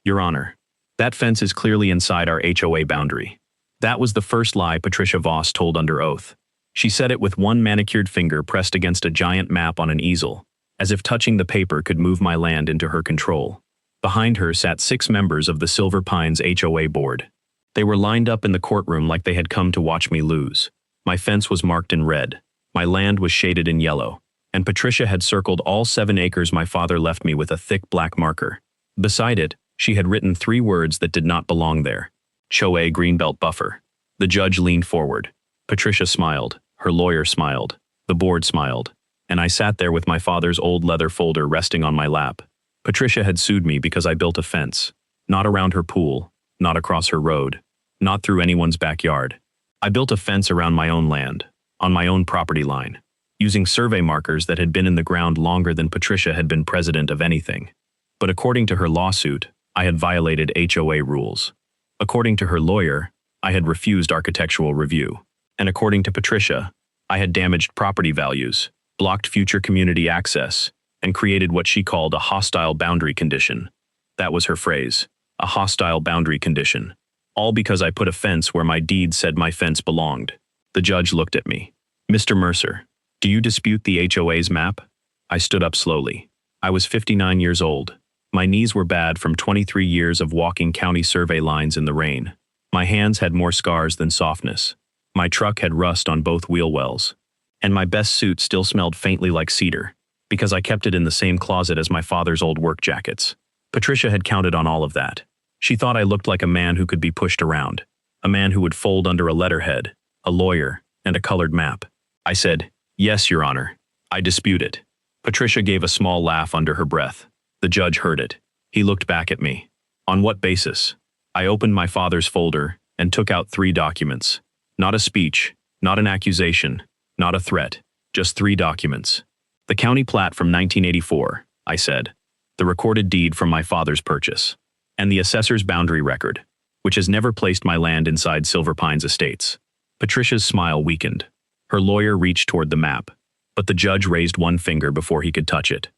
Your Honor, that fence is clearly inside our HOA boundary. That was the first lie Patricia Voss told under oath. She said it with one manicured finger pressed against a giant map on an easel, as if touching the paper could move my land into her control. Behind her sat 6 members of the Silver Pines HOA board. They were lined up in the courtroom like they had come to watch me lose. My fence was marked in red. My land was shaded in yellow. And Patricia had circled all 7 acres my father left me with a thick black marker. Beside it, she had written 3 words that did not belong there. HOA greenbelt buffer. The judge leaned forward. Patricia smiled. Her lawyer smiled. The board smiled. And I sat there with my father's old leather folder resting on my lap. Patricia had sued me because I built a fence. Not around her pool. Not across her road. Not through anyone's backyard. I built a fence around my own land. On my own property line. Using survey markers that had been in the ground longer than Patricia had been president of anything. But according to her lawsuit, I had violated HOA rules. According to her lawyer, I had refused architectural review. And according to Patricia, I had damaged property values, blocked future community access, and created what she called a hostile boundary condition. That was her phrase, a hostile boundary condition. All because I put a fence where my deed said my fence belonged. The judge looked at me. Mr. Mercer, do you dispute the HOA's map? I stood up slowly. I was 59 years old. My knees were bad from 23 years of walking county survey lines in the rain. My hands had more scars than softness. My truck had rust on both wheel wells. And my best suit still smelled faintly like cedar, because I kept it in the same closet as my father's old work jackets. Patricia had counted on all of that. She thought I looked like a man who could be pushed around, a man who would fold under a letterhead, a lawyer, and a colored map. I said, "Yes, Your Honor. I dispute it." Patricia gave a small laugh under her breath. The judge heard it. He looked back at me. On what basis? I opened my father's folder and took out 3 documents. Not a speech, not an accusation, not a threat, just 3 documents. The county plat from 1984, I said. The recorded deed from my father's purchase. And the assessor's boundary record, which has never placed my land inside Silver Pines Estates. Patricia's smile weakened. Her lawyer reached toward the map, but the judge raised one finger before he could touch it.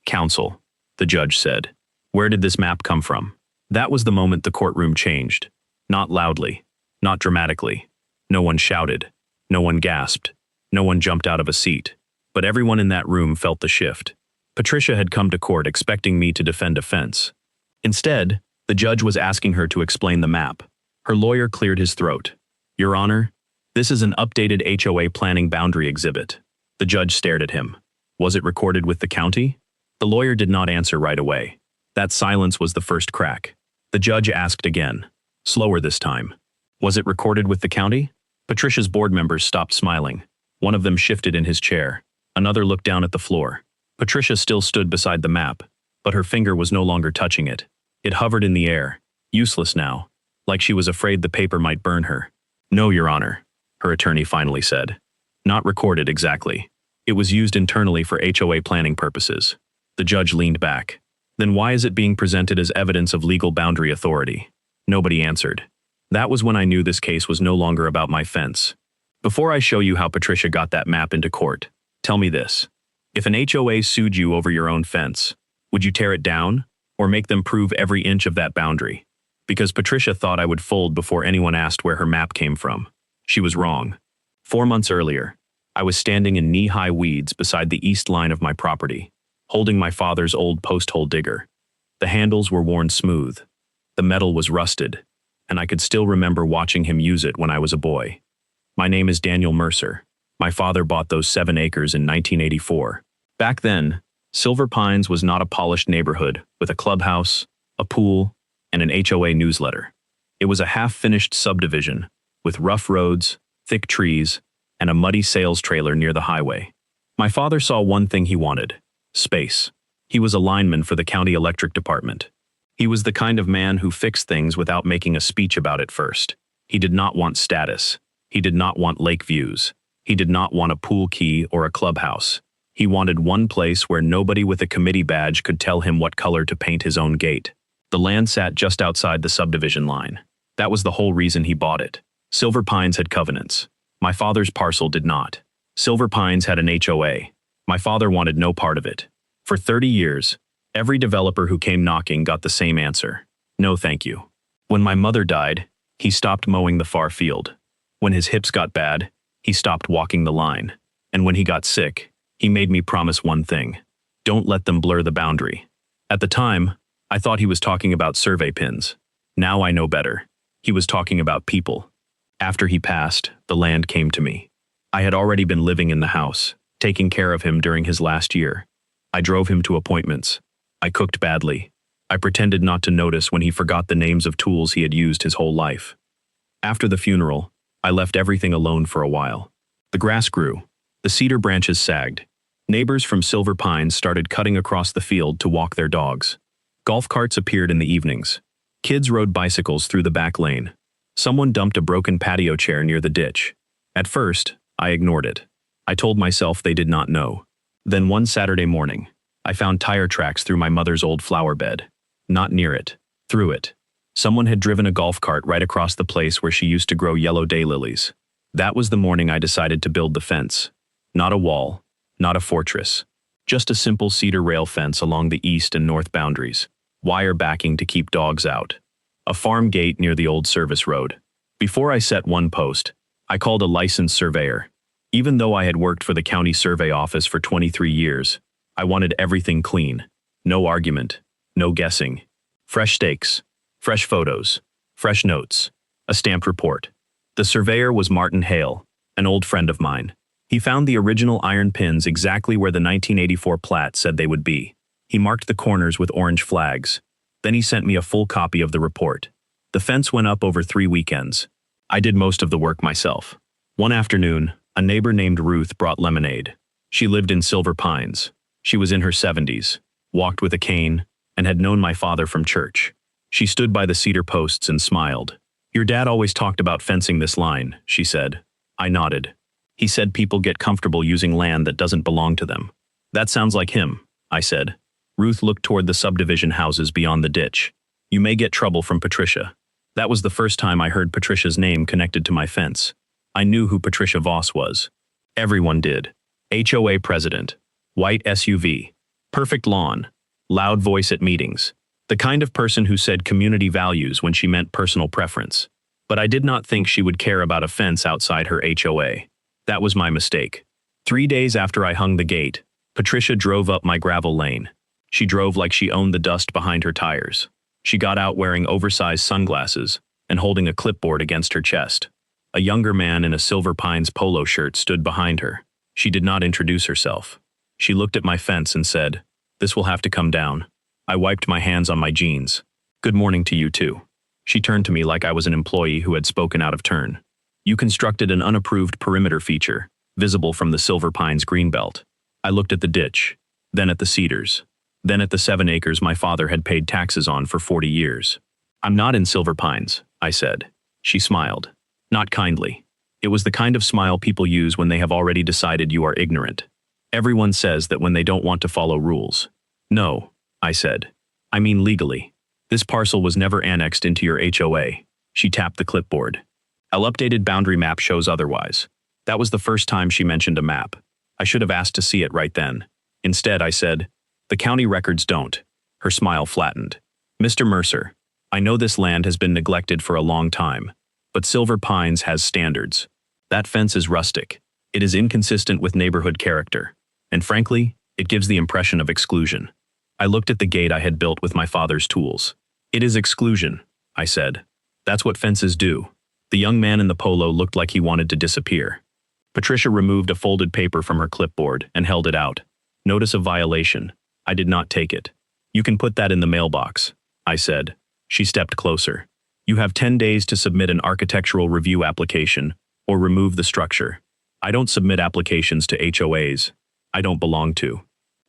"Counsel," the judge said, "where did this map come from?" That was the moment the courtroom changed. Not loudly, not dramatically. No one shouted. No one gasped. No one jumped out of a seat. But everyone in that room felt the shift. Patricia had come to court expecting me to defend a fence. Instead, the judge was asking her to explain the map. Her lawyer cleared his throat. "Your Honor, this is an updated HOA planning boundary exhibit." The judge stared at him. "Was it recorded with the county?" The lawyer did not answer right away. That silence was the first crack. The judge asked again, slower this time. "Was it recorded with the county?" Patricia's board members stopped smiling. One of them shifted in his chair. Another looked down at the floor. Patricia still stood beside the map, but her finger was no longer touching it. It hovered in the air, useless now, like she was afraid the paper might burn her. "No, Your Honor," her attorney finally said. "Not recorded exactly. It was used internally for HOA planning purposes." The judge leaned back. "Then why is it being presented as evidence of legal boundary authority?" Nobody answered. That was when I knew this case was no longer about my fence. Before I show you how Patricia got that map into court, tell me this. If an HOA sued you over your own fence, would you tear it down, or make them prove every inch of that boundary? Because Patricia thought I would fold before anyone asked where her map came from. She was wrong. 4 months earlier, I was standing in knee-high weeds beside the east line of my property, holding my father's old post-hole digger. The handles were worn smooth. The metal was rusted, and I could still remember watching him use it when I was a boy. My name is Daniel Mercer. My father bought those 7 acres in 1984. Back then, Silver Pines was not a polished neighborhood with a clubhouse, a pool, and an HOA newsletter. It was a half-finished subdivision with rough roads, thick trees, and a muddy sales trailer near the highway. My father saw one thing he wanted: space. He was a lineman for the county electric department. He was the kind of man who fixed things without making a speech about it first. He did not want status. He did not want lake views. He did not want a pool key or a clubhouse. He wanted one place where nobody with a committee badge could tell him what color to paint his own gate. The land sat just outside the subdivision line. That was the whole reason he bought it. Silver Pines had covenants. My father's parcel did not. Silver Pines had an HOA. My father wanted no part of it. For 30 years, every developer who came knocking got the same answer. No thank you. When my mother died, he stopped mowing the far field. When his hips got bad, he stopped walking the line. And when he got sick, he made me promise one thing. Don't let them blur the boundary. At the time, I thought he was talking about survey pins. Now I know better. He was talking about people. After he passed, the land came to me. I had already been living in the house, taking care of him during his last year. I drove him to appointments. I cooked badly. I pretended not to notice when he forgot the names of tools he had used his whole life. After the funeral, I left everything alone for a while. The grass grew. The cedar branches sagged. Neighbors from Silver Pines started cutting across the field to walk their dogs. Golf carts appeared in the evenings. Kids rode bicycles through the back lane. Someone dumped a broken patio chair near the ditch. At first, I ignored it. I told myself they did not know. Then one Saturday morning, I found tire tracks through my mother's old flower bed. Not near it, through it. Someone had driven a golf cart right across the place where she used to grow yellow daylilies. That was the morning I decided to build the fence. Not a wall, not a fortress. Just a simple cedar rail fence along the east and north boundaries. Wire backing to keep dogs out. A farm gate near the old service road. Before I set one post, I called a licensed surveyor. Even though I had worked for the county survey office for 23 years, I wanted everything clean. No argument, no guessing. Fresh stakes, fresh photos, fresh notes, a stamped report. The surveyor was Martin Hale, an old friend of mine. He found the original iron pins exactly where the 1984 plat said they would be. He marked the corners with orange flags. Then he sent me a full copy of the report. The fence went up over 3 weekends. I did most of the work myself. One afternoon, a neighbor named Ruth brought lemonade. She lived in Silver Pines. She was in her 70s, walked with a cane, and had known my father from church. She stood by the cedar posts and smiled. "Your dad always talked about fencing this line," she said. I nodded. "He said people get comfortable using land that doesn't belong to them." "That sounds like him," I said. Ruth looked toward the subdivision houses beyond the ditch. "You may get trouble from Patricia." That was the first time I heard Patricia's name connected to my fence. I knew who Patricia Voss was. Everyone did. HOA president. White SUV. Perfect lawn. Loud voice at meetings. The kind of person who said community values when she meant personal preference. But I did not think she would care about a fence outside her HOA. That was my mistake. 3 days after I hung the gate, Patricia drove up my gravel lane. She drove like she owned the dust behind her tires. She got out wearing oversized sunglasses and holding a clipboard against her chest. A younger man in a Silver Pines polo shirt stood behind her. She did not introduce herself. She looked at my fence and said, "This will have to come down." I wiped my hands on my jeans. "Good morning to you too." She turned to me like I was an employee who had spoken out of turn. "You constructed an unapproved perimeter feature, visible from the Silver Pines greenbelt." I looked at the ditch, then at the cedars. Then at the 7 acres my father had paid taxes on for 40 years. "I'm not in Silver Pines," I said. She smiled. Not kindly. It was the kind of smile people use when they have already decided you are ignorant. Everyone says that when they don't want to follow rules. "No," I said. "I mean legally. This parcel was never annexed into your HOA." She tapped the clipboard. "Our updated boundary map shows otherwise." That was the first time she mentioned a map. I should have asked to see it right then. Instead, I said, "The county records don't." Her smile flattened. "Mr. Mercer, I know this land has been neglected for a long time, but Silver Pines has standards. That fence is rustic. It is inconsistent with neighborhood character. And frankly, it gives the impression of exclusion." I looked at the gate I had built with my father's tools. "It is exclusion," I said. "That's what fences do." The young man in the polo looked like he wanted to disappear. Patricia removed a folded paper from her clipboard and held it out. "Notice of violation." I did not take it. "You can put that in the mailbox," I said. She stepped closer. "You have 10 days to submit an architectural review application or remove the structure. I don't submit applications to HOAs. I don't belong to."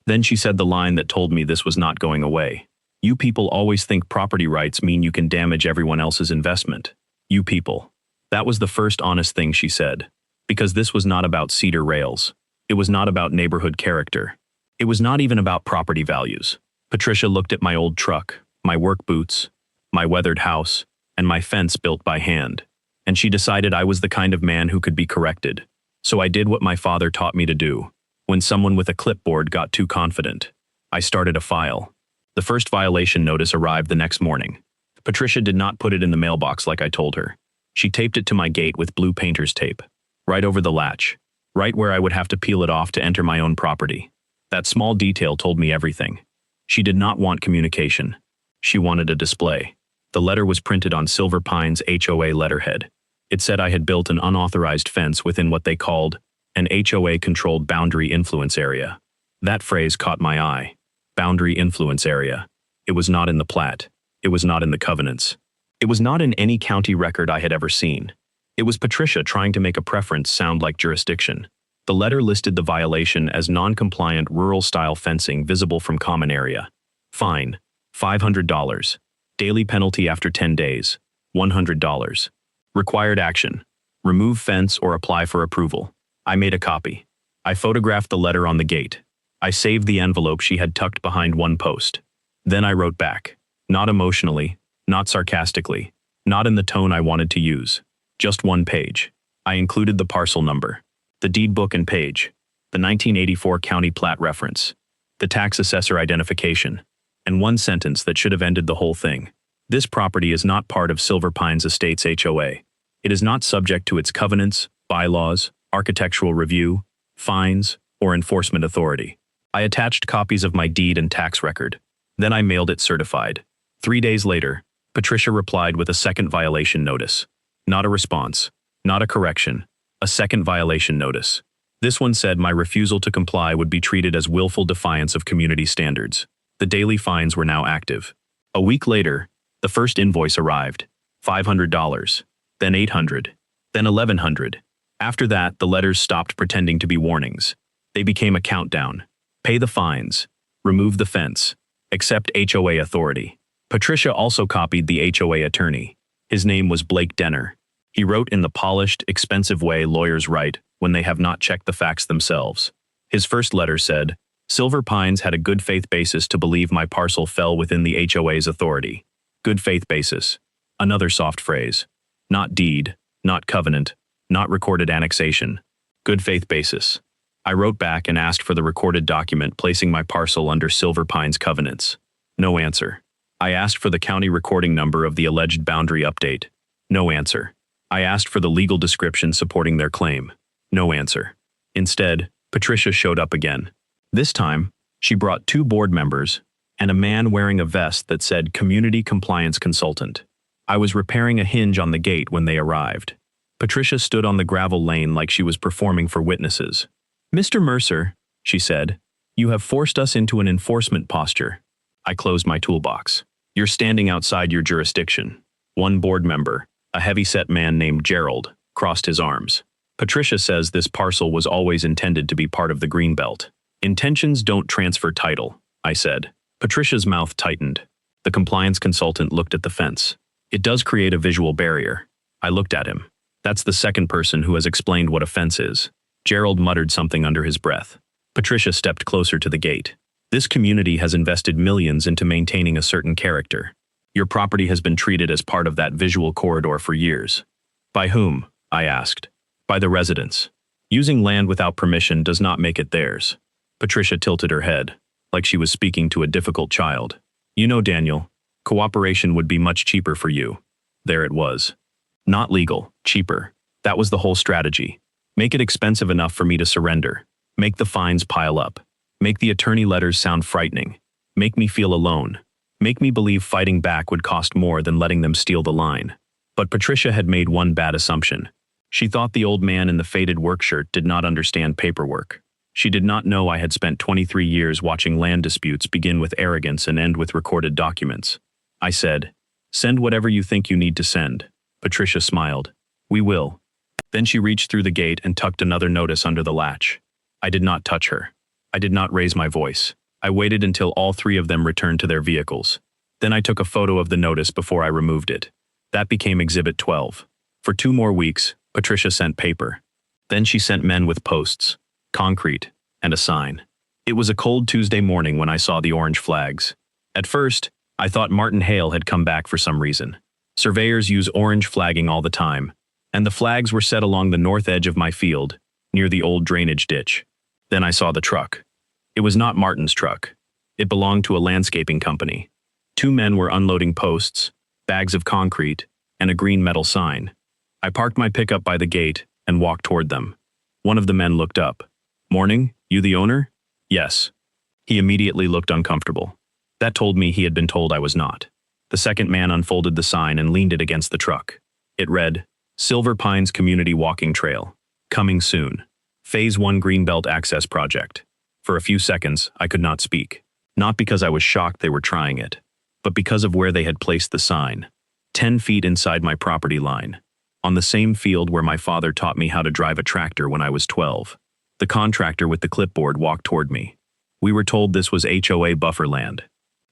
Then she said the line that told me this was not going away. "You people always think property rights mean you can damage everyone else's investment. You people." That was the first honest thing she said. Because this was not about cedar rails. It was not about neighborhood character. It was not even about property values. Patricia looked at my old truck, my work boots, my weathered house, and my fence built by hand. And she decided I was the kind of man who could be corrected. So I did what my father taught me to do. When someone with a clipboard got too confident, I started a file. The first violation notice arrived the next morning. Patricia did not put it in the mailbox like I told her. She taped it to my gate with blue painter's tape, right over the latch, right where I would have to peel it off to enter my own property. That small detail told me everything. She did not want communication. She wanted a display. The letter was printed on Silver Pine's HOA letterhead. It said I had built an unauthorized fence within what they called an HOA-controlled boundary influence area. That phrase caught my eye. Boundary influence area. It was not in the plat. It was not in the covenants. It was not in any county record I had ever seen. It was Patricia trying to make a preference sound like jurisdiction. The letter listed the violation as non-compliant rural-style fencing visible from common area. Fine, $500. Daily penalty after 10 days, $100. Required action: remove fence or apply for approval. I made a copy. I photographed the letter on the gate. I saved the envelope she had tucked behind one post. Then I wrote back. Not emotionally, not sarcastically, not in the tone I wanted to use. Just one page. I included the parcel number, the deed book and page, the 1984 county plat reference, the tax assessor identification, and one sentence that should have ended the whole thing. This property is not part of Silver Pines Estates HOA. It is not subject to its covenants, bylaws, architectural review, fines, or enforcement authority. I attached copies of my deed and tax record. Then I mailed it certified. 3 days later, Patricia replied with a second violation notice. Not a response, not a correction, a second violation notice. This one said my refusal to comply would be treated as willful defiance of community standards. The daily fines were now active. A week later, the first invoice arrived. $500, then $800, then $1,100. After that, the letters stopped pretending to be warnings. They became a countdown. Pay the fines. Remove the fence. Accept HOA authority. Patricia also copied the HOA attorney. His name was Blake Denner. He wrote in the polished, expensive way lawyers write when they have not checked the facts themselves. His first letter said, Silver Pines had a good faith basis to believe my parcel fell within the HOA's authority. Good faith basis. Another soft phrase. Not deed, not covenant, not recorded annexation. Good faith basis. I wrote back and asked for the recorded document placing my parcel under Silver Pines covenants. No answer. I asked for the county recording number of the alleged boundary update. No answer. I asked for the legal description supporting their claim. No answer. Instead, Patricia showed up again. This time, she brought 2 board members and a man wearing a vest that said Community Compliance Consultant. I was repairing a hinge on the gate when they arrived. Patricia stood on the gravel lane like she was performing for witnesses. Mr. Mercer, she said, you have forced us into an enforcement posture. I closed my toolbox. You're standing outside your jurisdiction. One board member, a heavy-set man named Gerald, crossed his arms. Patricia says this parcel was always intended to be part of the greenbelt. Intentions don't transfer title, I said. Patricia's mouth tightened. The compliance consultant looked at the fence. It does create a visual barrier. I looked at him. That's the second person who has explained what a fence is. Gerald muttered something under his breath. Patricia stepped closer to the gate. This community has invested millions into maintaining a certain character. Your property has been treated as part of that visual corridor for years. By whom? I asked. By the residents. Using land without permission does not make it theirs. Patricia tilted her head, like she was speaking to a difficult child. You know, Daniel, cooperation would be much cheaper for you. There it was. Not legal, cheaper. That was the whole strategy. Make it expensive enough for me to surrender. Make the fines pile up. Make the attorney letters sound frightening. Make me feel alone. Make me believe fighting back would cost more than letting them steal the line. But Patricia had made one bad assumption. She thought the old man in the faded work shirt did not understand paperwork. She did not know I had spent 23 years watching land disputes begin with arrogance and end with recorded documents. I said, send whatever you think you need to send. Patricia smiled. We will. Then she reached through the gate and tucked another notice under the latch. I did not touch her. I did not raise my voice. I waited until all 3 of them returned to their vehicles. Then I took a photo of the notice before I removed it. That became Exhibit 12. For 2 more weeks, Patricia sent paper. Then she sent men with posts, concrete, and a sign. It was a cold Tuesday morning when I saw the orange flags. At first, I thought Martin Hale had come back for some reason. Surveyors use orange flagging all the time, and the flags were set along the north edge of my field, near the old drainage ditch. Then I saw the truck. It was not Martin's truck. It belonged to a landscaping company. 2 men were unloading posts, bags of concrete, and a green metal sign. I parked my pickup by the gate and walked toward them. One of the men looked up. "Morning, you the owner?" "Yes." He immediately looked uncomfortable. That told me he had been told I was not. The second man unfolded the sign and leaned it against the truck. It read, "Silver Pines Community Walking Trail. Coming soon. Phase 1 Greenbelt Access Project." For a few seconds, I could not speak. Not because I was shocked they were trying it, but because of where they had placed the sign. 10 feet inside my property line. On the same field where my father taught me how to drive a tractor when I was 12. The contractor with the clipboard walked toward me. "We were told this was HOA buffer land."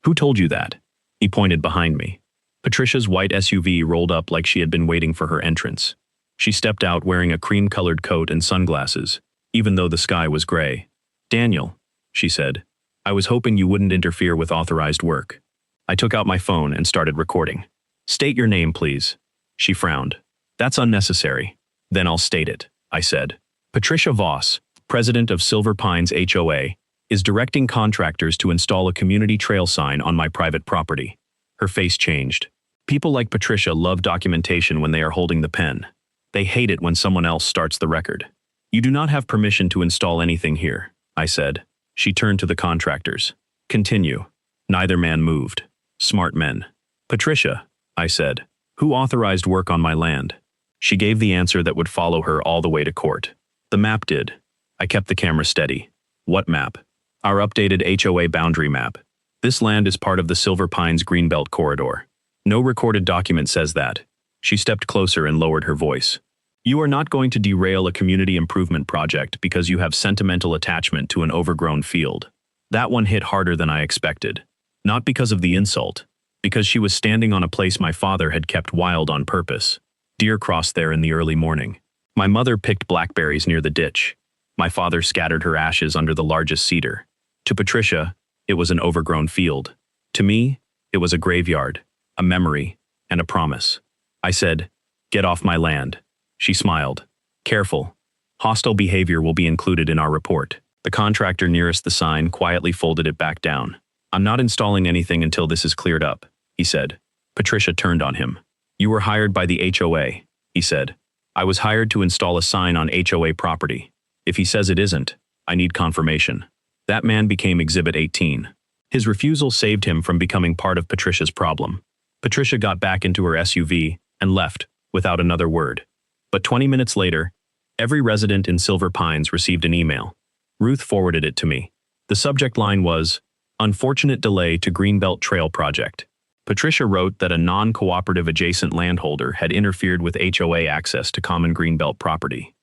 "Who told you that?" He pointed behind me. Patricia's white SUV rolled up like she had been waiting for her entrance. She stepped out wearing a cream-colored coat and sunglasses, even though the sky was gray. "Daniel," she said, "I was hoping you wouldn't interfere with authorized work." I took out my phone and started recording. "State your name, please." She frowned. "That's unnecessary." "Then I'll state it," I said. "Patricia Voss, president of Silver Pines HOA, is directing contractors to install a community trail sign on my private property." Her face changed. People like Patricia love documentation when they are holding the pen. They hate it when someone else starts the record. "You do not have permission to install anything here," I said. She turned to the contractors. "Continue." Neither man moved. Smart men. "Patricia," I said, "who authorized work on my land?" She gave the answer that would follow her all the way to court. "The map did." I kept the camera steady. "What map?" "Our updated HOA boundary map. This land is part of the Silver Pines Greenbelt corridor. No recorded document says that." She stepped closer and lowered her voice. "You are not going to derail a community improvement project because you have sentimental attachment to an overgrown field." That one hit harder than I expected. Not because of the insult, because she was standing on a place my father had kept wild on purpose. Deer crossed there in the early morning. My mother picked blackberries near the ditch. My father scattered her ashes under the largest cedar. To Patricia, it was an overgrown field. To me, it was a graveyard, a memory, and a promise. I said, "Get off my land." She smiled. "Careful. Hostile behavior will be included in our report." The contractor nearest the sign quietly folded it back down. "I'm not installing anything until this is cleared up," he said. Patricia turned on him. "You were hired by the HOA," he said. "I was hired to install a sign on HOA property. If he says it isn't, I need confirmation." That man became Exhibit 18. His refusal saved him from becoming part of Patricia's problem. Patricia got back into her SUV and left without another word. But 20 minutes later, every resident in Silver Pines received an email. Ruth forwarded it to me. The subject line was, "Unfortunate delay to Greenbelt Trail Project." Patricia wrote that a non-cooperative adjacent landholder had interfered with HOA access to common Greenbelt property.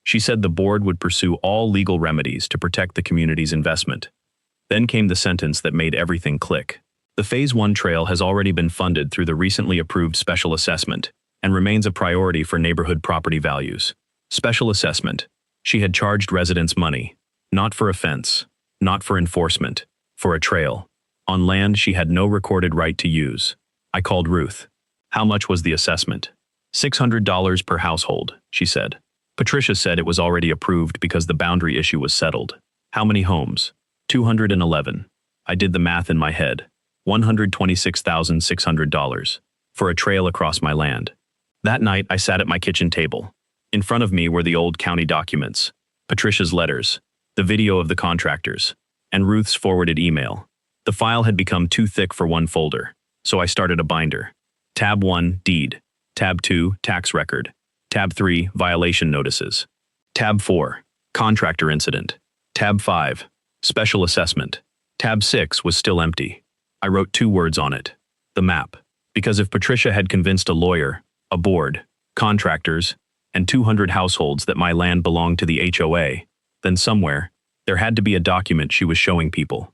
She said the board would pursue all legal remedies to protect the community's investment. Then came the sentence that made everything click. The Phase 1 trail has already been funded through the recently approved special assessment and remains a priority for neighborhood property values. Special assessment. She had charged residents money, not for a fence, not for enforcement, for a trail, on land she had no recorded right to use. I called Ruth. "How much was the assessment?" $600 per household, she said. Patricia said it was already approved because the boundary issue was settled. "How many homes?" 211. I did the math in my head. $126,600 for a trail across my land. That night, I sat at my kitchen table. In front of me were the old county documents, Patricia's letters, the video of the contractors, and Ruth's forwarded email. The file had become too thick for one folder, so I started a binder. Tab 1, Deed. Tab 2, Tax Record. Tab 3, Violation Notices. Tab 4, Contractor Incident. Tab 5, Special Assessment. Tab 6 was still empty. I wrote 2 words on it. The map. Because if Patricia had convinced a lawyer, a board, contractors, and 200 households that my land belonged to the HOA, then somewhere, there had to be a document she was showing people.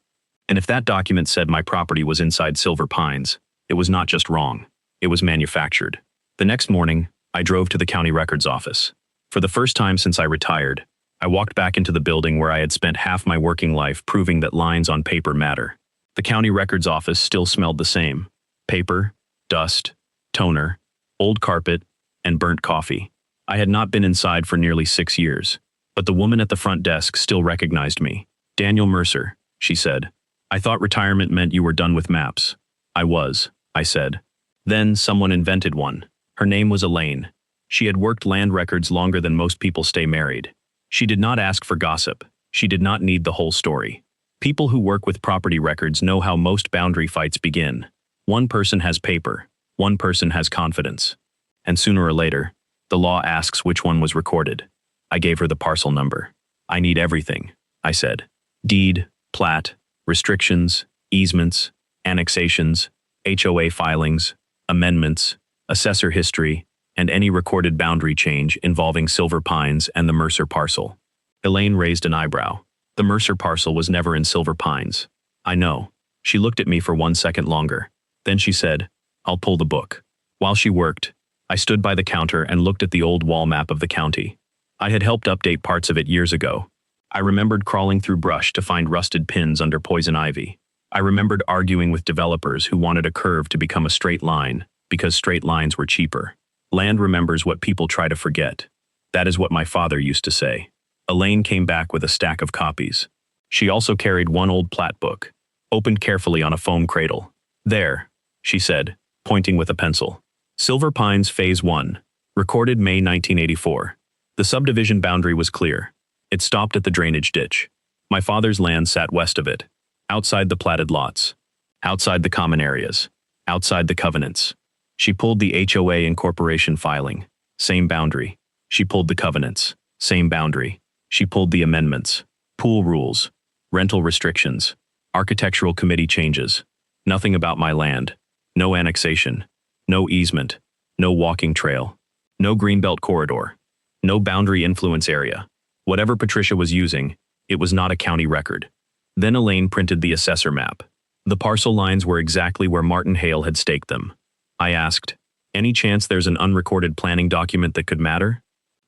And if that document said my property was inside Silver Pines, it was not just wrong, it was manufactured. The next morning, I drove to the county records office. For the first time since I retired, I walked back into the building where I had spent half my working life proving that lines on paper matter. The county records office still smelled the same. Paper, dust, toner, old carpet, and burnt coffee. I had not been inside for nearly 6 years, but the woman at the front desk still recognized me. "Daniel Mercer," she said. "I thought retirement meant you were done with maps." "I was," I said. Then someone invented one. Her name was Elaine. She had worked land records longer than most people stay married. She did not ask for gossip. She did not need the whole story. People who work with property records know how most boundary fights begin. One person has paper. One person has confidence. And sooner or later, the law asks which one was recorded. I gave her the parcel number. I need everything, I said. Deed, plat, restrictions, easements, annexations, HOA filings, amendments, assessor history, and any recorded boundary change involving Silver Pines and the Mercer parcel. Elaine raised an eyebrow. The Mercer parcel was never in Silver Pines. I know. She looked at me for 1 second longer. Then she said, I'll pull the book. While she worked, I stood by the counter and looked at the old wall map of the county. I had helped update parts of it years ago. I remembered crawling through brush to find rusted pins under poison ivy. I remembered arguing with developers who wanted a curve to become a straight line because straight lines were cheaper. Land remembers what people try to forget. That is what my father used to say. Elaine came back with a stack of copies. She also carried one old plat book, opened carefully on a foam cradle. There, she said, pointing with a pencil. Silver Pines Phase 1, recorded May 1984. The subdivision boundary was clear. It stopped at the drainage ditch. My father's land sat west of it, outside the platted lots, outside the common areas, outside the covenants. She pulled the HOA incorporation filing, same boundary. She pulled the covenants, same boundary. She pulled the amendments, pool rules, rental restrictions, architectural committee changes. Nothing about my land. No annexation. No easement. No walking trail. No greenbelt corridor. No boundary influence area. Whatever Patricia was using, it was not a county record. Then Elaine printed the assessor map. The parcel lines were exactly where Martin Hale had staked them. I asked, any chance there's an unrecorded planning document that could matter?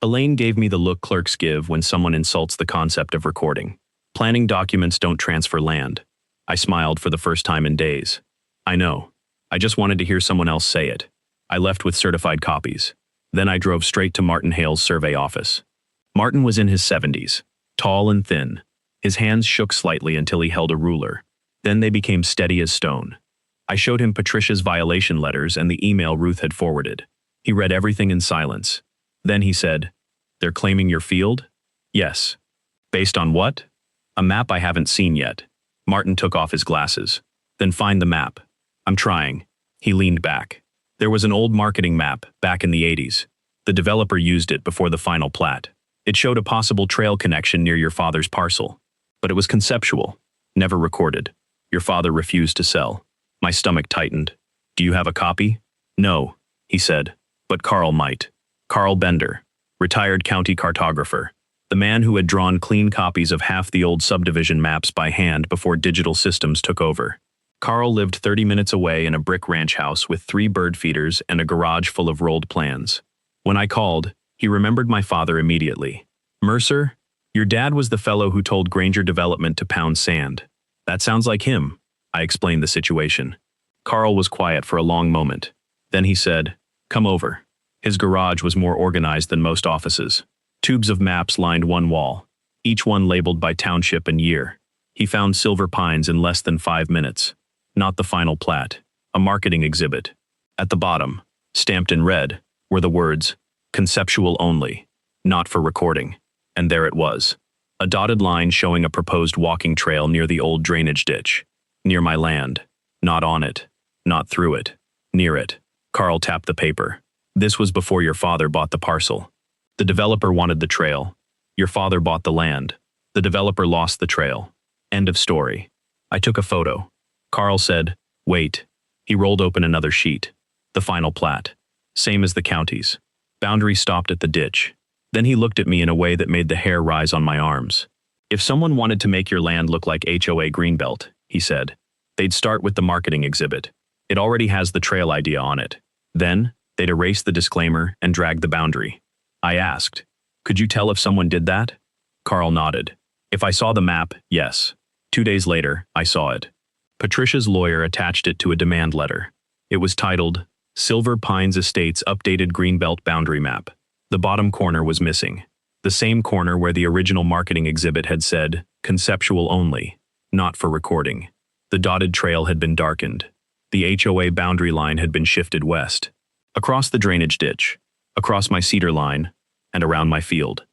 Elaine gave me the look clerks give when someone insults the concept of recording. Planning documents don't transfer land. I smiled for the first time in days. I know. I just wanted to hear someone else say it. I left with certified copies. Then I drove straight to Martin Hale's survey office. Martin was in his 70s, tall and thin. His hands shook slightly until he held a ruler. Then they became steady as stone. I showed him Patricia's violation letters and the email Ruth had forwarded. He read everything in silence. Then he said, they're claiming your field? Yes. Based on what? A map I haven't seen yet. Martin took off his glasses. Then find the map. I'm trying. He leaned back. There was an old marketing map back in the 80s. The developer used it before the final plat. It showed a possible trail connection near your father's parcel. But it was conceptual, never recorded. Your father refused to sell. My stomach tightened. Do you have a copy? No, he said. But Carl might. Carl Bender, retired county cartographer. The man who had drawn clean copies of half the old subdivision maps by hand before digital systems took over. Carl lived 30 minutes away in a brick ranch house with 3 bird feeders and a garage full of rolled plans. When I called, he remembered my father immediately. Mercer, your dad was the fellow who told Granger Development to pound sand. That sounds like him. I explained the situation. Carl was quiet for a long moment. Then he said, come over. His garage was more organized than most offices. Tubes of maps lined one wall, each one labeled by township and year. He found Silver Pines in less than 5 minutes. Not the final plat, a marketing exhibit. At the bottom, stamped in red, were the words, conceptual only, not for recording. And there it was. A dotted line showing a proposed walking trail near the old drainage ditch. Near my land. Not on it. Not through it. Near it. Carl tapped the paper. This was before your father bought the parcel. The developer wanted the trail. Your father bought the land. The developer lost the trail. End of story. I took a photo. Carl said, wait. He rolled open another sheet. The final plat. Same as the county's. Boundary stopped at the ditch. Then he looked at me in a way that made the hair rise on my arms. If someone wanted to make your land look like HOA greenbelt, he said, they'd start with the marketing exhibit. It already has the trail idea on it. Then, they'd erase the disclaimer and drag the boundary. I asked, could you tell if someone did that? Carl nodded. If I saw the map, yes. 2 days later, I saw it. Patricia's lawyer attached it to a demand letter. It was titled, Silver Pines Estates Updated Greenbelt Boundary Map. The bottom corner was missing. The same corner where the original marketing exhibit had said, conceptual only, not for recording. The dotted trail had been darkened. The HOA boundary line had been shifted west, across the drainage ditch, across my cedar line, and around my field.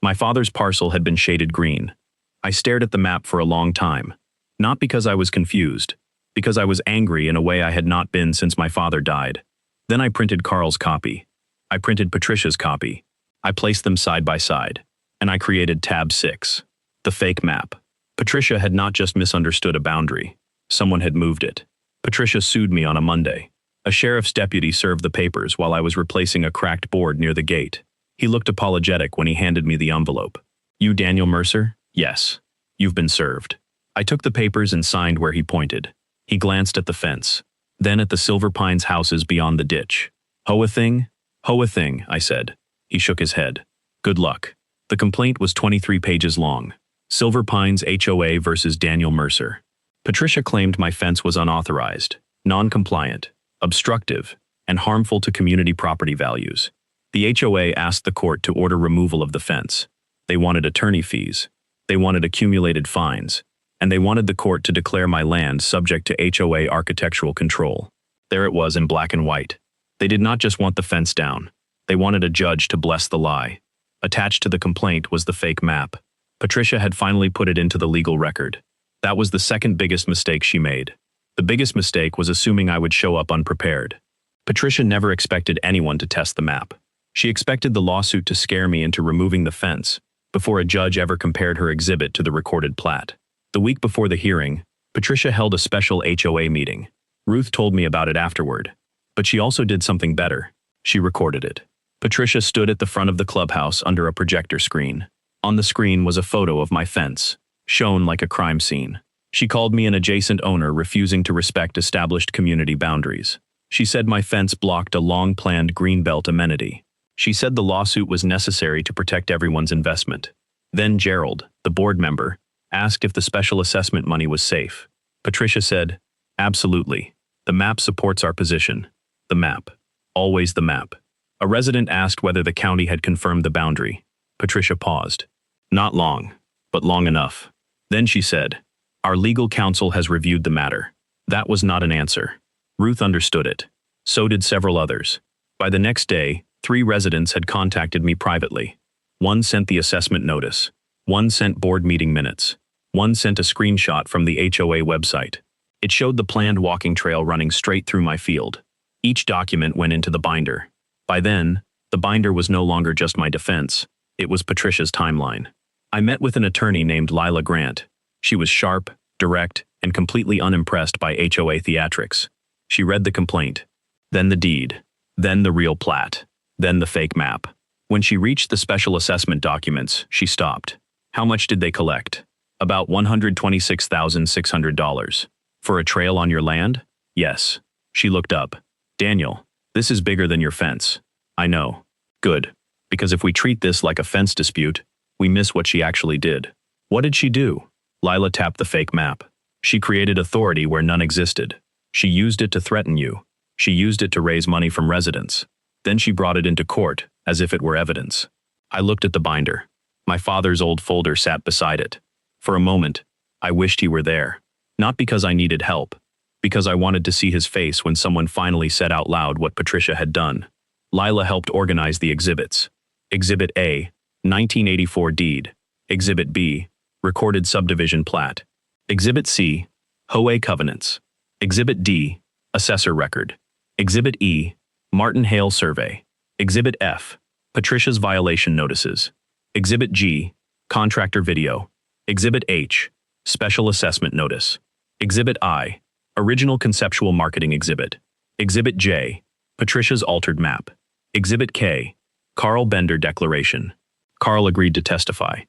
My father's parcel had been shaded green. I stared at the map for a long time, not because I was confused, because I was angry in a way I had not been since my father died. Then I printed Carl's copy. I printed Patricia's copy. I placed them side by side, and I created tab 6, the fake map. Patricia had not just misunderstood a boundary. Someone had moved it. Patricia sued me on a Monday. A sheriff's deputy served the papers while I was replacing a cracked board near the gate. He looked apologetic when he handed me the envelope. "You Daniel Mercer?" "Yes. You've been served." I took the papers and signed where he pointed. He glanced at the fence, then at the Silver Pines houses beyond the ditch. "HOA thing?" "HOA thing," I said. He shook his head. "Good luck." The complaint was 23 pages long. Silver Pines HOA versus Daniel Mercer. Patricia claimed my fence was unauthorized, non-compliant, obstructive, and harmful to community property values. The HOA asked the court to order removal of the fence. They wanted attorney fees. They wanted accumulated fines. And they wanted the court to declare my land subject to HOA architectural control. There it was in black and white. They did not just want the fence down. They wanted a judge to bless the lie. Attached to the complaint was the fake map. Patricia had finally put it into the legal record. That was the second biggest mistake she made. The biggest mistake was assuming I would show up unprepared. Patricia never expected anyone to test the map. She expected the lawsuit to scare me into removing the fence before a judge ever compared her exhibit to the recorded plat. The week before the hearing, Patricia held a special HOA meeting. Ruth told me about it afterward. But she also did something better. She recorded it. Patricia stood at the front of the clubhouse under a projector screen. On the screen was a photo of my fence, shown like a crime scene. She called me an adjacent owner refusing to respect established community boundaries. She said my fence blocked a long-planned greenbelt amenity. She said the lawsuit was necessary to protect everyone's investment. Then Gerald, the board member, asked if the special assessment money was safe. Patricia said, "Absolutely. The map supports our position." The map. Always the map. A resident asked whether the county had confirmed the boundary. Patricia paused. "Not long, but long enough." Then she said, "Our legal counsel has reviewed the matter." That was not an answer. Ruth understood it. So did several others. By the next day, 3 residents had contacted me privately. One sent the assessment notice. One sent board meeting minutes. One sent a screenshot from the HOA website. It showed the planned walking trail running straight through my field. Each document went into the binder. By then, the binder was no longer just my defense. It was Patricia's timeline. I met with an attorney named Lila Grant. She was sharp, direct, and completely unimpressed by HOA theatrics. She read the complaint, then the deed, then the real plat, then the fake map. When she reached the special assessment documents, she stopped. How much did they collect? About $126,600. For a trail on your land? Yes. She looked up. "Daniel, this is bigger than your fence." "I know." "Good. Because if we treat this like a fence dispute, we miss what she actually did." "What did she do?" Lila tapped the fake map. "She created authority where none existed. She used it to threaten you. She used it to raise money from residents. Then she brought it into court, as if it were evidence." I looked at the binder. My father's old folder sat beside it. For a moment, I wished he were there. Not because I needed help, because I wanted to see his face when someone finally said out loud what Patricia had done. Lila helped organize the exhibits. Exhibit A, 1984 deed. Exhibit B, recorded subdivision plat. Exhibit C, HOA covenants. Exhibit D, assessor record. Exhibit E, Martin Hale survey. Exhibit F, Patricia's violation notices. Exhibit G, contractor video. Exhibit H, special assessment notice. Exhibit I, original conceptual marketing exhibit. Exhibit J, Patricia's altered map. Exhibit K, Carl Bender declaration. Carl agreed to testify.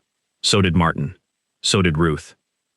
So did Martin. So did Ruth.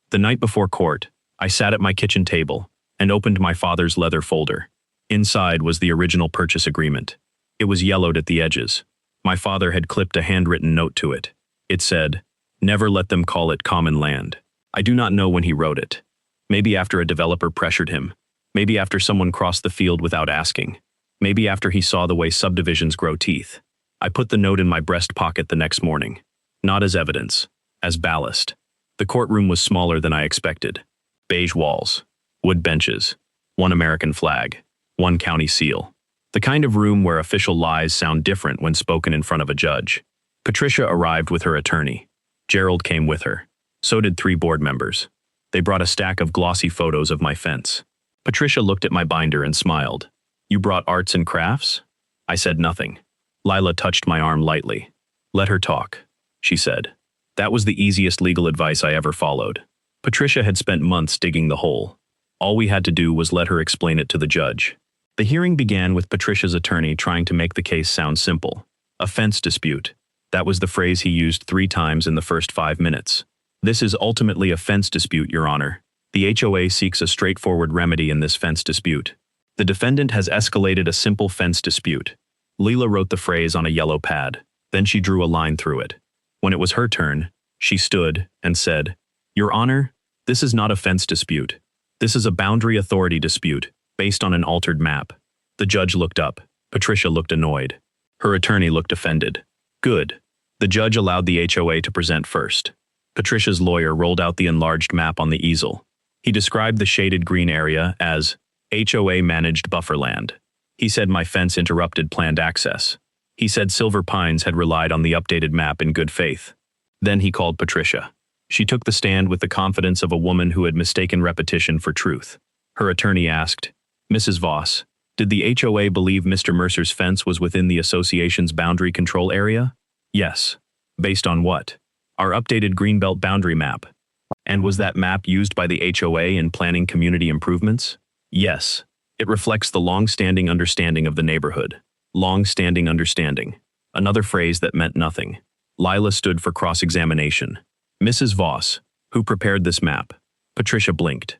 The night before court, I sat at my kitchen table and opened my father's leather folder. Inside was the original purchase agreement. It was yellowed at the edges. My father had clipped a handwritten note to it. It said, "Never let them call it common land." I do not know when he wrote it. Maybe after a developer pressured him. Maybe after someone crossed the field without asking. Maybe after he saw the way subdivisions grow teeth. I put the note in my breast pocket the next morning. Not as evidence, as ballast. The courtroom was smaller than I expected. Beige walls, wood benches, one American flag, one county seal. The kind of room where official lies sound different when spoken in front of a judge. Patricia arrived with her attorney. Gerald came with her. So did 3 board members. They brought a stack of glossy photos of my fence. Patricia looked at my binder and smiled. "You brought arts and crafts?" I said nothing. Lila touched my arm lightly. "Let her talk," she said. That was the easiest legal advice I ever followed. Patricia had spent months digging the hole. All we had to do was let her explain it to the judge. The hearing began with Patricia's attorney trying to make the case sound simple. A fence dispute. That was the phrase he used 3 times in the first 5 minutes. "This is ultimately a fence dispute, Your Honor. The HOA seeks a straightforward remedy in this fence dispute. The defendant has escalated a simple fence dispute." Leela wrote the phrase on a yellow pad. Then she drew a line through it. When it was her turn, she stood and said, "Your Honor, this is not a fence dispute. This is a boundary authority dispute, based on an altered map." The judge looked up. Patricia looked annoyed. Her attorney looked offended. Good. The judge allowed the HOA to present first. Patricia's lawyer rolled out the enlarged map on the easel. He described the shaded green area as HOA-managed bufferland. He said my fence interrupted planned access. He said Silver Pines had relied on the updated map in good faith. Then he called Patricia. She took the stand with the confidence of a woman who had mistaken repetition for truth. Her attorney asked, "Mrs. Voss, did the HOA believe Mr. Mercer's fence was within the association's boundary control area?" "Yes." "Based on what?" "Our updated greenbelt boundary map." "And was that map used by the HOA in planning community improvements?" "Yes. It reflects the long-standing understanding of the neighborhood." Long-standing understanding. Another phrase that meant nothing. Lila stood for cross-examination. "Mrs. Voss, who prepared this map?" Patricia blinked.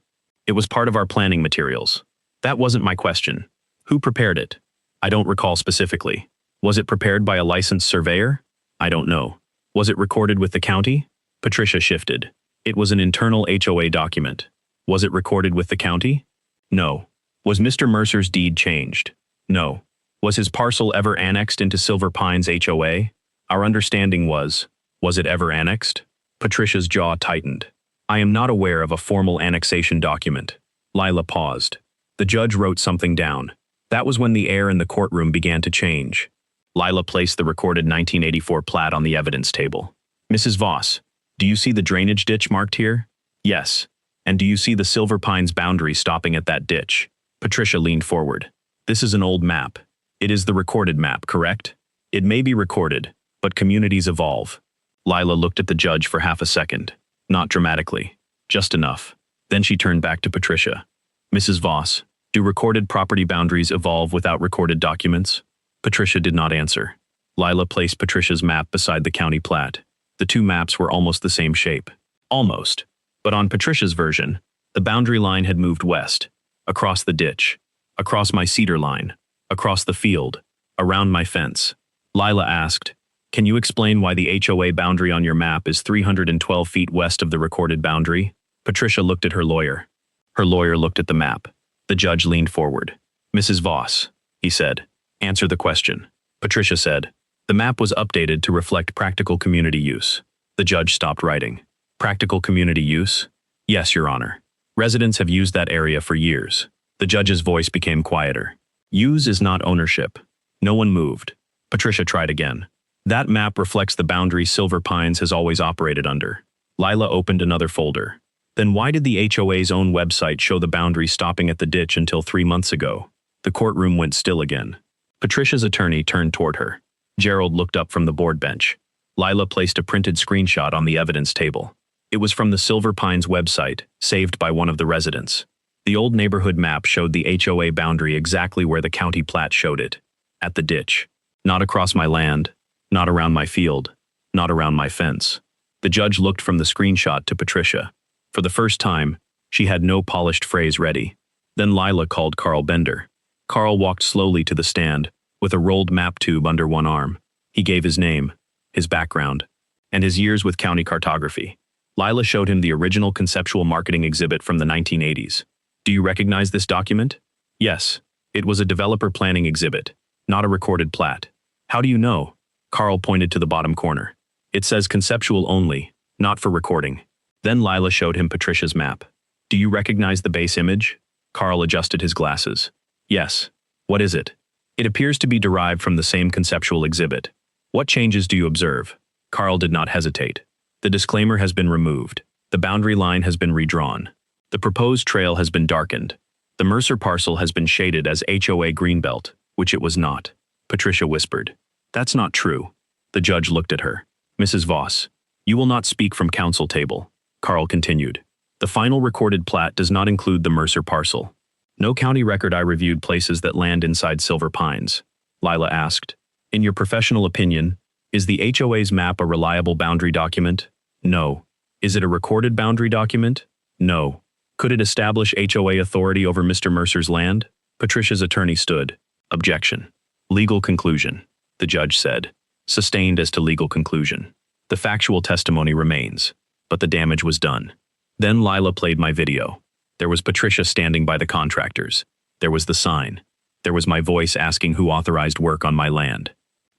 "It was part of our planning materials." "That wasn't my question. Who prepared it?" "I don't recall specifically." "Was it prepared by a licensed surveyor?" "I don't know." "Was it recorded with the county?" Patricia shifted. "It was an internal HOA document." "Was it recorded with the county?" "No." "Was Mr. Mercer's deed changed?" "No." "Was his parcel ever annexed into Silver Pines HOA?" "Our understanding was it ever annexed?" Patricia's jaw tightened. "I am not aware of a formal annexation document." Lila paused. The judge wrote something down. That was when the air in the courtroom began to change. Lila placed the recorded 1984 plat on the evidence table. "Mrs. Voss, do you see the drainage ditch marked here?" "Yes." "And do you see the Silver Pines boundary stopping at that ditch?" Patricia leaned forward. "This is an old map. It is the recorded map, correct?" "It may be recorded, but communities evolve." Lila looked at the judge for half a second. Not dramatically. Just enough. Then she turned back to Patricia. "Mrs. Voss, do recorded property boundaries evolve without recorded documents?" Patricia did not answer. Lila placed Patricia's map beside the county plat. The 2 maps were almost the same shape. Almost. But on Patricia's version, the boundary line had moved west, across the ditch, across my cedar line, across the field, around my fence. Lila asked, "Can you explain why the HOA boundary on your map is 312 feet west of the recorded boundary?" Patricia looked at her lawyer. Her lawyer looked at the map. The judge leaned forward. "Mrs. Voss," he said, "answer the question." Patricia said, "The map was updated to reflect practical community use." The judge stopped writing. "Practical community use?" "Yes, Your Honor. Residents have used that area for years." The judge's voice became quieter. "Use is not ownership." No one moved. Patricia tried again. "That map reflects the boundary Silver Pines has always operated under." Lila opened another folder. "Then why did the HOA's own website show the boundary stopping at the ditch until 3 months ago?" The courtroom went still again. Patricia's attorney turned toward her. Gerald looked up from the board bench. Lila placed a printed screenshot on the evidence table. It was from the Silver Pines website, saved by one of the residents. The old neighborhood map showed the HOA boundary exactly where the county plat showed it. At the ditch. Not across my land. Not around my field. Not around my fence. The judge looked from the screenshot to Patricia. For the first time, she had no polished phrase ready. Then Lila called Carl Bender. Carl walked slowly to the stand, with a rolled map tube under one arm. He gave his name, his background, and his years with county cartography. Lila showed him the original conceptual marketing exhibit from the 1980s. "Do you recognize this document?" "Yes. It was a developer planning exhibit, not a recorded plat." "How do you know?" Carl pointed to the bottom corner. "It says conceptual only, not for recording." Then Lila showed him Patricia's map. "Do you recognize the base image?" Carl adjusted his glasses. Yes. What is it? It appears to be derived from the same conceptual exhibit. What changes do you observe? Carl did not hesitate. The disclaimer has been removed. The boundary line has been redrawn. The proposed trail has been darkened. The Mercer parcel has been shaded as HOA greenbelt, which it was not. Patricia whispered. That's not true. The judge looked at her. Mrs. Voss, you will not speak from counsel table. Carl continued. The final recorded plat does not include the Mercer parcel. No county record I reviewed places that land inside Silver Pines. Lila asked. In your professional opinion, is the HOA's map a reliable boundary document? No. Is it a recorded boundary document? No. Could it establish HOA authority over Mr. Mercer's land? Patricia's attorney stood. Objection. Legal conclusion, the judge said. Sustained as to legal conclusion. The factual testimony remains, but the damage was done. Then Lila played my video. There was Patricia standing by the contractors. There was the sign. There was my voice asking who authorized work on my land.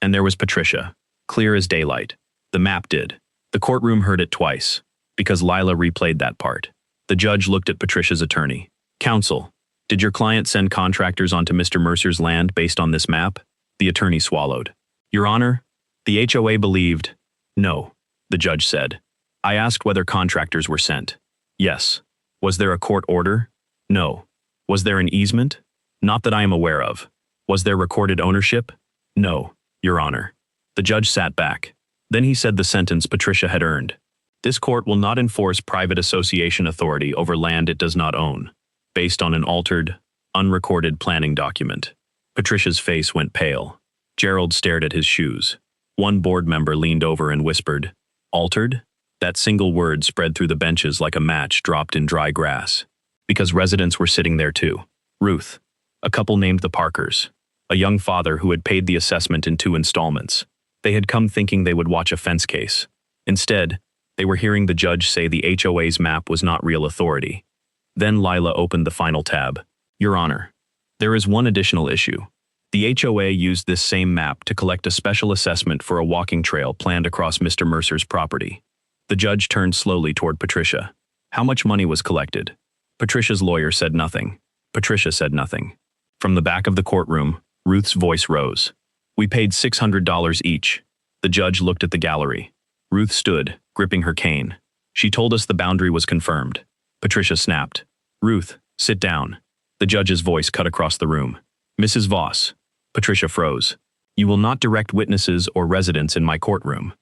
And there was Patricia, clear as daylight. The map did. The courtroom heard it twice, because Lila replayed that part. The judge looked at Patricia's attorney. Counsel, did your client send contractors onto Mr. Mercer's land based on this map? The attorney swallowed. Your Honor, the HOA believed. No, the judge said. I asked whether contractors were sent. Yes. Was there a court order? No. Was there an easement? Not that I am aware of. Was there recorded ownership? No, Your Honor. The judge sat back. Then he said the sentence Patricia had earned. This court will not enforce private association authority over land it does not own, based on an altered, unrecorded planning document. Patricia's face went pale. Gerald stared at his shoes. One board member leaned over and whispered, Altered? That single word spread through the benches like a match dropped in dry grass. Because residents were sitting there too. Ruth, a couple named the Parkers, a young father who had paid the assessment in 2 installments. They had come thinking they would watch a fence case. Instead, they were hearing the judge say the HOA's map was not real authority. Then Lila opened the final tab. Your Honor, there is one additional issue. The HOA used this same map to collect a special assessment for a walking trail planned across Mr. Mercer's property. The judge turned slowly toward Patricia. How much money was collected? Patricia's lawyer said nothing. Patricia said nothing. From the back of the courtroom, Ruth's voice rose. We paid $600 each. The judge looked at the gallery. Ruth stood, gripping her cane. She told us the boundary was confirmed. Patricia snapped. Ruth, sit down. The judge's voice cut across the room. Mrs. Voss. Patricia froze. You will not direct witnesses or residents in my courtroom.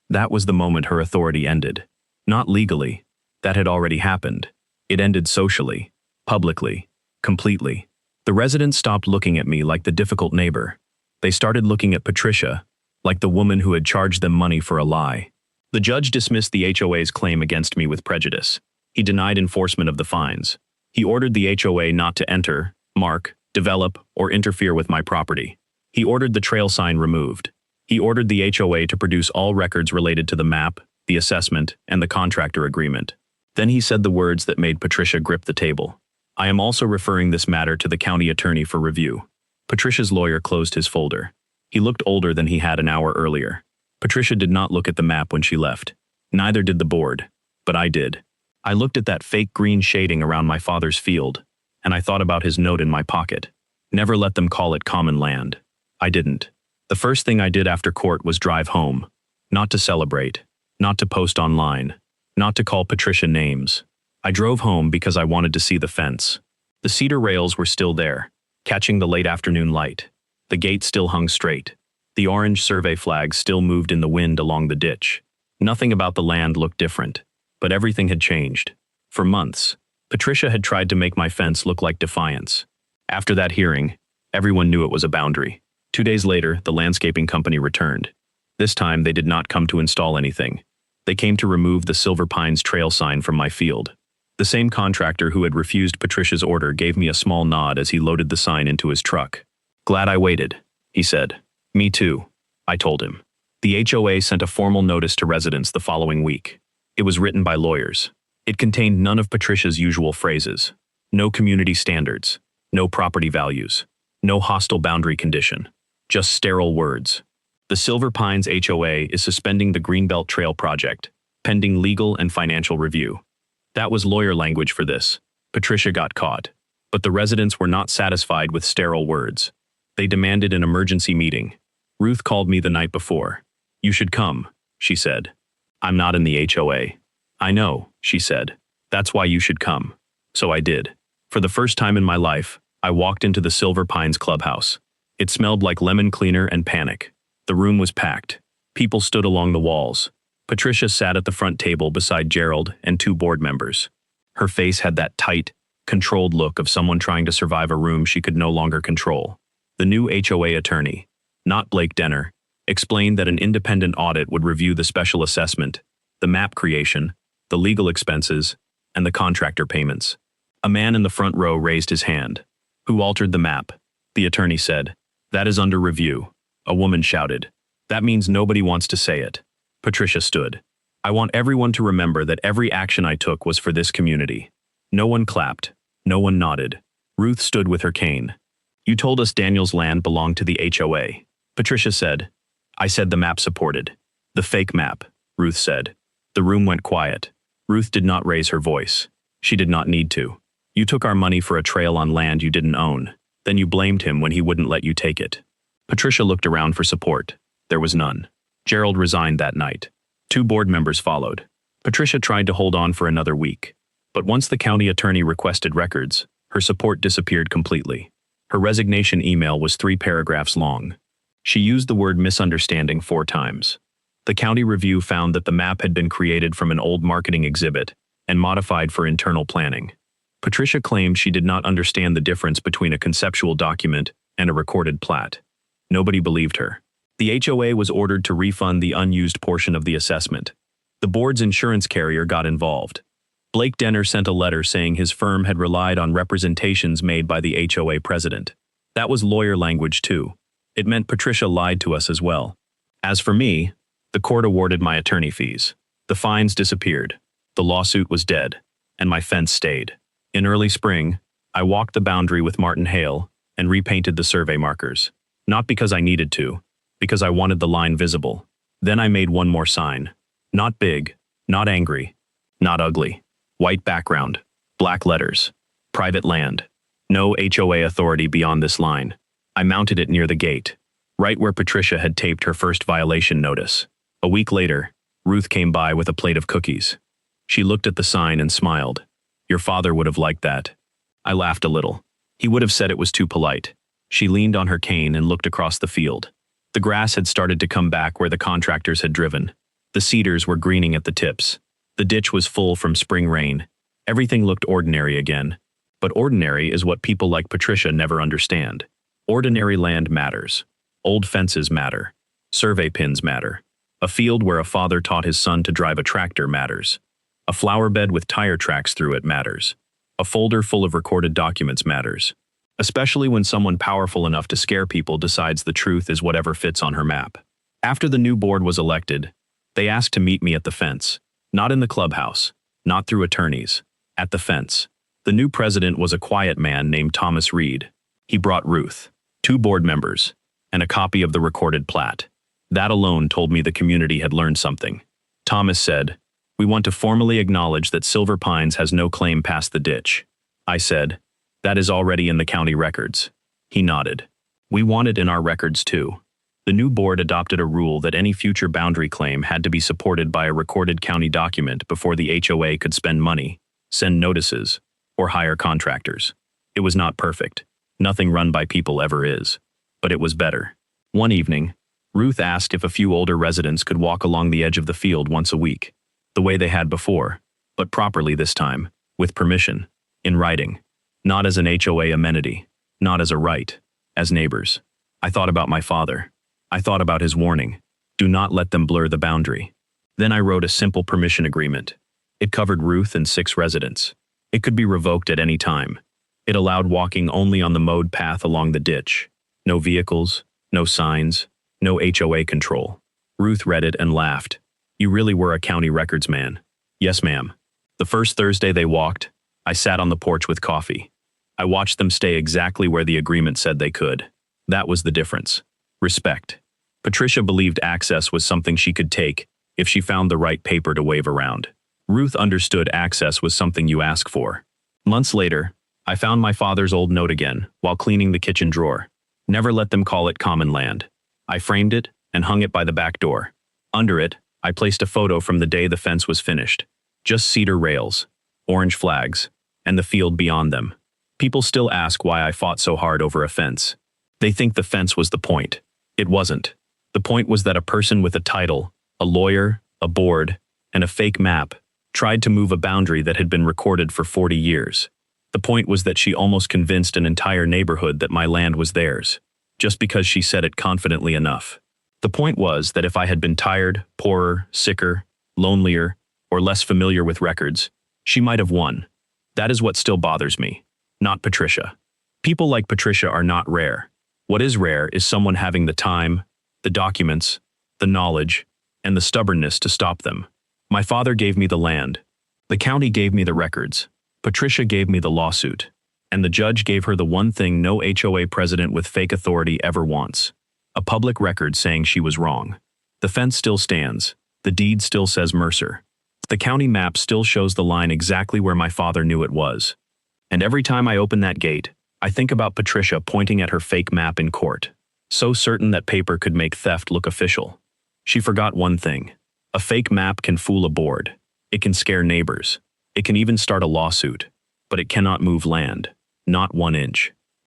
That was the moment her authority ended. Not legally. That had already happened. It ended socially, publicly, completely. The residents stopped looking at me like the difficult neighbor. They started looking at Patricia, like the woman who had charged them money for a lie. The judge dismissed the HOA's claim against me with prejudice. He denied enforcement of the fines. He ordered the HOA not to enter, mark, develop, or interfere with my property. He ordered the trail sign removed. He ordered the HOA to produce all records related to the map, the assessment, and the contractor agreement. Then he said the words that made Patricia grip the table. I am also referring this matter to the county attorney for review. Patricia's lawyer closed his folder. He looked older than he had an hour earlier. Patricia did not look at the map when she left. Neither did the board, but I did. I looked at that fake green shading around my father's field, and I thought about his note in my pocket. Never let them call it common land. I didn't. The first thing I did after court was drive home. Not to celebrate. Not to post online. Not to call Patricia names. I drove home because I wanted to see the fence. The cedar rails were still there, catching the late afternoon light. The gate still hung straight. The orange survey flag still moved in the wind along the ditch. Nothing about the land looked different, but everything had changed. For months, Patricia had tried to make my fence look like defiance. After that hearing, everyone knew it was a boundary. 2 days later, the landscaping company returned. This time, they did not come to install anything. They came to remove the Silver Pines trail sign from my field. The same contractor who had refused Patricia's order gave me a small nod as he loaded the sign into his truck. Glad I waited, he said. Me too, I told him. The HOA sent a formal notice to residents the following week. It was written by lawyers. It contained none of Patricia's usual phrases. No community standards. No property values. No hostile boundary condition. Just sterile words. The Silver Pines HOA is suspending the Greenbelt Trail project, pending legal and financial review. That was lawyer language for this. Patricia got caught. But the residents were not satisfied with sterile words. They demanded an emergency meeting. Ruth called me the night before. "You should come," she said. "I'm not in the HOA." "I know," she said. "That's why you should come." So I did. For the first time in my life, I walked into the Silver Pines clubhouse. It smelled like lemon cleaner and panic. The room was packed. People stood along the walls. Patricia sat at the front table beside Gerald and two board members. Her face had that tight, controlled look of someone trying to survive a room she could no longer control. The new HOA attorney, not Blake Denner, explained that an independent audit would review the special assessment, the map creation, the legal expenses, and the contractor payments. A man in the front row raised his hand. "Who altered the map?" The attorney said. "That is under review." A woman shouted. "That means nobody wants to say it." Patricia stood. "I want everyone to remember that every action I took was for this community." No one clapped. No one nodded. Ruth stood with her cane. "You told us Daniel's land belonged to the HOA." Patricia said. "I said the map supported." "The fake map," Ruth said. The room went quiet. Ruth did not raise her voice. She did not need to. "You took our money for a trail on land you didn't own. Then you blamed him when he wouldn't let you take it." Patricia looked around for support. There was none. Gerald resigned that night. Two board members followed. Patricia tried to hold on for another week. But once the county attorney requested records, her support disappeared completely. Her resignation email was 3 paragraphs long. She used the word misunderstanding 4 times. The county review found that the map had been created from an old marketing exhibit and modified for internal planning. Patricia claimed she did not understand the difference between a conceptual document and a recorded plat. Nobody believed her. The HOA was ordered to refund the unused portion of the assessment. The board's insurance carrier got involved. Blake Denner sent a letter saying his firm had relied on representations made by the HOA president. That was lawyer language too. It meant Patricia lied to us as well. As for me, the court awarded my attorney fees. The fines disappeared. The lawsuit was dead, and my fence stayed. In early spring, I walked the boundary with Martin Hale and repainted the survey markers. Not because I needed to, because I wanted the line visible. Then I made one more sign. Not big, not angry, not ugly. White background, black letters, private land. No HOA authority beyond this line. I mounted it near the gate, right where Patricia had taped her first violation notice. A week later, Ruth came by with a plate of cookies. She looked at the sign and smiled. "Your father would have liked that." I laughed a little. He would have said it was too polite. She leaned on her cane and looked across the field. The grass had started to come back where the contractors had driven. The cedars were greening at the tips. The ditch was full from spring rain. Everything looked ordinary again. But ordinary is what people like Patricia never understand. Ordinary land matters. Old fences matter. Survey pins matter. A field where a father taught his son to drive a tractor matters. A flower bed with tire tracks through it matters. A folder full of recorded documents matters. Especially when someone powerful enough to scare people decides the truth is whatever fits on her map. After the new board was elected, they asked to meet me at the fence. Not in the clubhouse, not through attorneys, at the fence. The new president was a quiet man named Thomas Reed. He brought Ruth, 2 board members, and a copy of the recorded plat. That alone told me the community had learned something. Thomas said, "We want to formally acknowledge that Silver Pines has no claim past the ditch." I said, "That is already in the county records." He nodded. "We want it in our records too." The new board adopted a rule that any future boundary claim had to be supported by a recorded county document before the HOA could spend money, send notices, or hire contractors. It was not perfect. Nothing run by people ever is. But it was better. One evening, Ruth asked if a few older residents could walk along the edge of the field once a week, the way they had before, but properly this time, with permission, in writing. Not as an HOA amenity, not as a right, as neighbors. I thought about my father. I thought about his warning. Do not let them blur the boundary. Then I wrote a simple permission agreement. It covered Ruth and 6 residents. It could be revoked at any time. It allowed walking only on the mowed path along the ditch. No vehicles, no signs, no HOA control. Ruth read it and laughed. "You really were a county records man." "Yes, ma'am." The first Thursday they walked, I sat on the porch with coffee. I watched them stay exactly where the agreement said they could. That was the difference. Respect. Patricia believed access was something she could take if she found the right paper to wave around. Ruth understood access was something you ask for. Months later, I found my father's old note again, while cleaning the kitchen drawer. Never let them call it common land. I framed it and hung it by the back door. Under it, I placed a photo from the day the fence was finished. Just cedar rails, orange flags, and the field beyond them. People still ask why I fought so hard over a fence. They think the fence was the point. It wasn't. The point was that a person with a title, a lawyer, a board, and a fake map tried to move a boundary that had been recorded for 40 years. The point was that she almost convinced an entire neighborhood that my land was theirs, just because she said it confidently enough. The point was that if I had been tired, poorer, sicker, lonelier, or less familiar with records, she might have won. That is what still bothers me, not Patricia. People like Patricia are not rare. What is rare is someone having the time, the documents, the knowledge, and the stubbornness to stop them. My father gave me the land. The county gave me the records. Patricia gave me the lawsuit. And the judge gave her the one thing no HOA president with fake authority ever wants: a public record saying she was wrong. The fence still stands. The deed still says Mercer. The county map still shows the line exactly where my father knew it was. And every time I open that gate, I think about Patricia pointing at her fake map in court, so certain that paper could make theft look official. She forgot one thing. A fake map can fool a board. It can scare neighbors. It can even start a lawsuit. But it cannot move land. Not 1 inch.